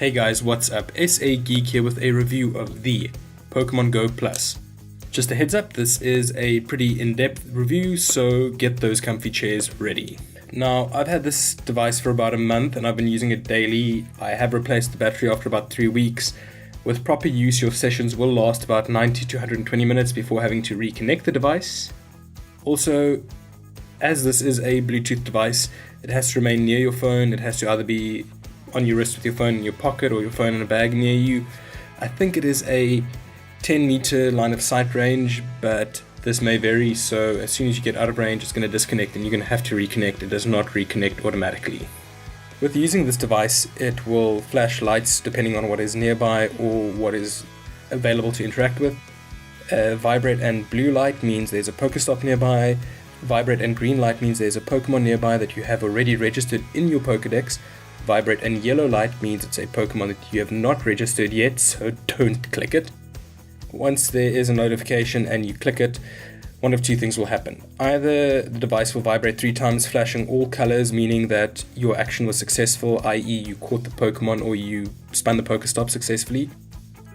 Hey guys, what's up? SAgeek here with a review of the Pokémon GO Plus. Just a heads up, this is a pretty in-depth review, so get those comfy chairs ready. Now, I've had this device for about a month and I've been using it daily. I have replaced the battery after about 3 weeks. With proper use, your sessions will last about 90 to 120 minutes before having to reconnect the device. Also, as this is a Bluetooth device, it has to remain near your phone. It has to either be on your wrist with your phone in your pocket or your phone in a bag near you. I think it is a 10 meter line of sight range, but this may vary, so as soon as you get out of range it's going to disconnect and you're going to have to reconnect. It does not reconnect automatically. With using this device, it will flash lights depending on what is nearby or what is available to interact with. Vibrate and blue light means there's a PokeStop nearby. Vibrate and green light means there's a Pokemon nearby that you have already registered in your Pokedex. Vibrate and yellow light means it's a Pokemon that you have not registered yet, so don't click it. Once there is a notification and you click it, one of two things will happen. Either the device will vibrate 3 times, flashing all colors, meaning that your action was successful, i.e. you caught the Pokemon or you spun the PokeStop successfully,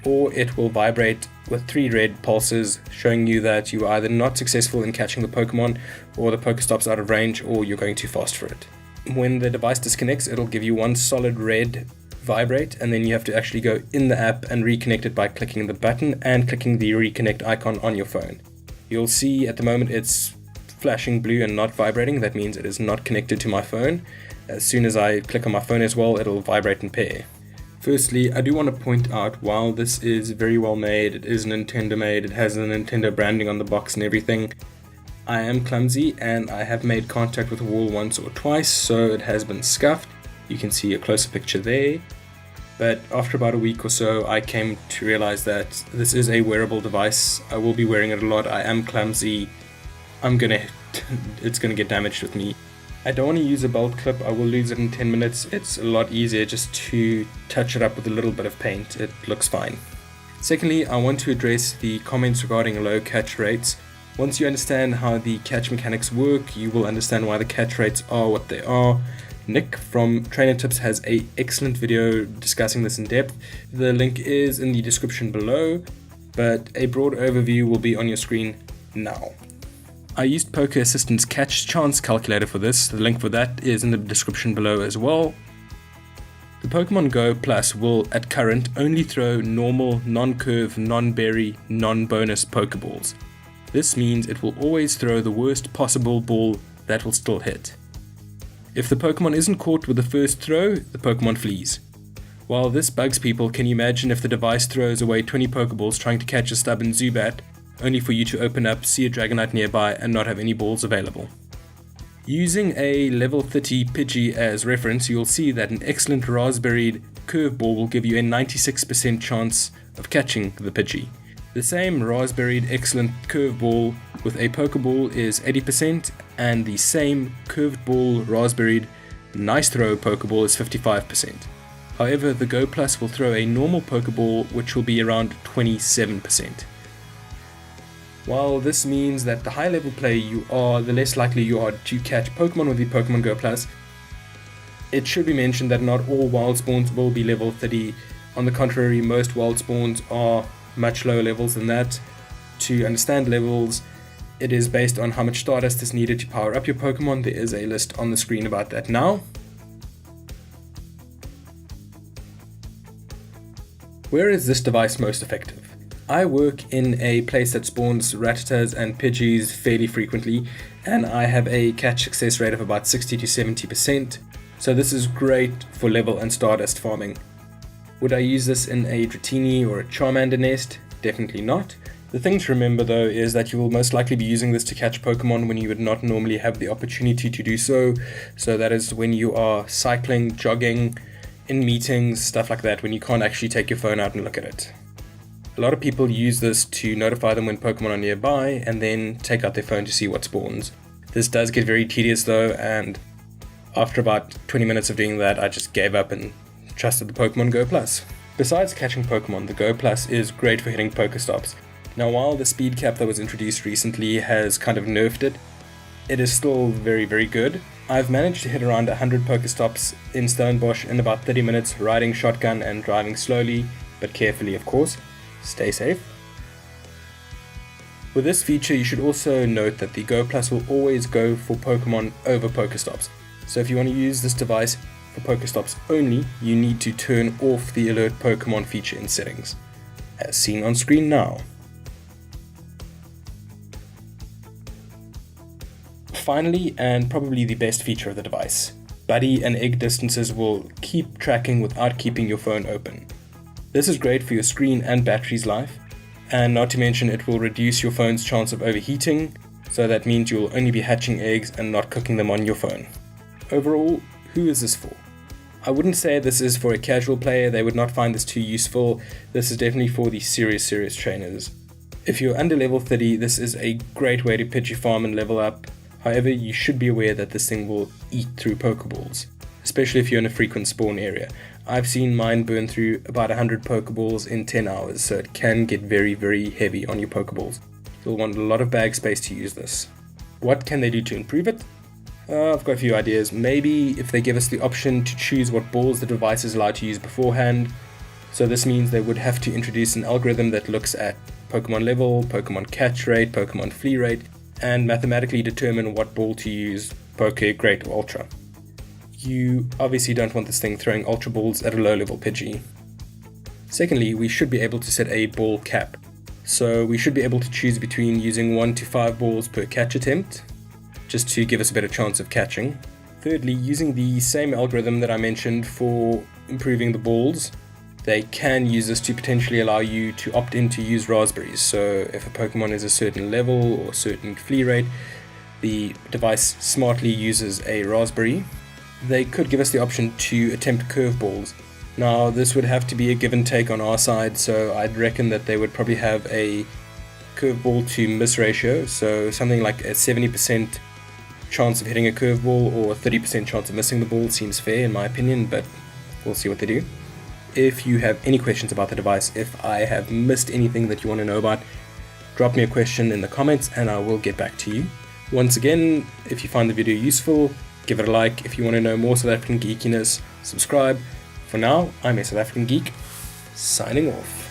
or it will vibrate with 3 red pulses, showing you that you are either not successful in catching the Pokemon, or the PokeStop's out of range, or you're going too fast for it. When the device disconnects, it'll give you one solid red vibrate, and then you have to actually go in the app and reconnect it by clicking the button and clicking the reconnect icon on your phone. You'll see at the moment it's flashing blue and not vibrating. That means it is not connected to my phone. As soon as I click on my phone as well, it'll vibrate and pair. Firstly, I do want to point out, while this is very well made, it is Nintendo made, it has the Nintendo branding on the box and everything, I am clumsy and I have made contact with the wall once or twice, so it has been scuffed. You can see a closer picture there. But after about a week or so, I came to realize that this is a wearable device. I will be wearing it a lot. I am clumsy. It's gonna get damaged with me. I don't want to use a belt clip. I will lose it in 10 minutes. It's a lot easier just to touch it up with a little bit of paint. It looks fine. Secondly, I want to address the comments regarding low catch rates. Once you understand how the catch mechanics work, you will understand why the catch rates are what they are. Nick from Trainer Tips has an excellent video discussing this in depth. The link is in the description below, but a broad overview will be on your screen now. I used Poke Assistant's catch chance calculator for this. The link for that is in the description below as well. The Pokemon GO Plus will, at current, only throw normal, non-curve, non-berry, non-bonus Pokeballs. This means it will always throw the worst possible ball that will still hit. If the Pokemon isn't caught with the first throw, the Pokemon flees. While this bugs people, can you imagine if the device throws away 20 Pokeballs trying to catch a stubborn Zubat, only for you to open up, see a Dragonite nearby, and not have any balls available? Using a level 30 Pidgey as reference, you'll see that an excellent Raspberried Curveball will give you a 96% chance of catching the Pidgey. The same Raspberried excellent Curveball with a Pokeball is 80%, and the same Curveball Raspberried Nice Throw Pokeball is 55%. However, the GO Plus will throw a normal Pokeball, which will be around 27%. While this means that the higher level player you are, the less likely you are to catch Pokemon with the Pokemon GO Plus, it should be mentioned that not all wild spawns will be level 30. On the contrary, most wild spawns are much lower levels than that. To understand levels, it is based on how much Stardust is needed to power up your Pokemon. There is a list on the screen about that now. Where is this device most effective? I work in a place that spawns Rattatas and Pidgeys fairly frequently, and I have a catch success rate of about 60 to 70%, so this is great for level and Stardust farming. Would I use this in a Dratini or a Charmander nest? Definitely not. The thing to remember though is that you will most likely be using this to catch Pokemon when you would not normally have the opportunity to do so. So that is when you are cycling, jogging, in meetings, stuff like that, when you can't actually take your phone out and look at it. A lot of people use this to notify them when Pokemon are nearby and then take out their phone to see what spawns. This does get very tedious though, and after about 20 minutes of doing that, I just gave up and trusted the Pokemon GO Plus. Besides catching Pokemon, the GO Plus is great for hitting PokeStops. Now, while the speed cap that was introduced recently has kind of nerfed it, it is still very, very good. I've managed to hit around 100 PokeStops in Stellenbosch in about 30 minutes, riding shotgun and driving slowly, but carefully of course. Stay safe. With this feature, you should also note that the Go Plus will always go for Pokemon over PokeStops. So if you want to use this device for PokeStops only, you need to turn off the alert Pokemon feature in settings, as seen on screen now. Finally, and probably the best feature of the device, buddy and egg distances will keep tracking without keeping your phone open. This is great for your screen and battery's life, and not to mention it will reduce your phone's chance of overheating, so that means you'll only be hatching eggs and not cooking them on your phone. Overall, who is this for? I wouldn't say this is for a casual player, they would not find this too useful. This is definitely for the serious trainers. If you're under level 30, this is a great way to pitch your farm and level up. However, you should be aware that this thing will eat through Pokeballs, especially if you're in a frequent spawn area. I've seen mine burn through about 100 Pokeballs in 10 hours, so it can get very, very heavy on your Pokeballs. You'll want a lot of bag space to use this. What can they do to improve it? I've got a few ideas. Maybe if they give us the option to choose what balls the device is allowed to use beforehand. So this means they would have to introduce an algorithm that looks at Pokemon level, Pokemon catch rate, Pokemon flea rate, and mathematically determine what ball to use, Poke, Great or Ultra. You obviously don't want this thing throwing Ultra Balls at a low level Pidgey. Secondly, we should be able to set a ball cap. So we should be able to choose between using 1 to 5 balls per catch attempt, just to give us a better chance of catching. Thirdly, using the same algorithm that I mentioned for improving the balls, they can use this to potentially allow you to opt in to use raspberries. So if a Pokemon is a certain level or certain flea rate, the device smartly uses a raspberry. They could give us the option to attempt curveballs. Now this would have to be a give and take on our side, so I'd reckon that they would probably have a curveball to miss ratio, so something like a 70% chance of hitting a curveball or a 30% chance of missing the ball seems fair in my opinion, but we'll see what they do. If you have any questions about the device, if I have missed anything that you want to know about, drop me a question in the comments and I will get back to you. Once again, if you find the video useful, give it a like. If you want to know more South African geekiness, subscribe. For now, I'm a South African Geek, signing off.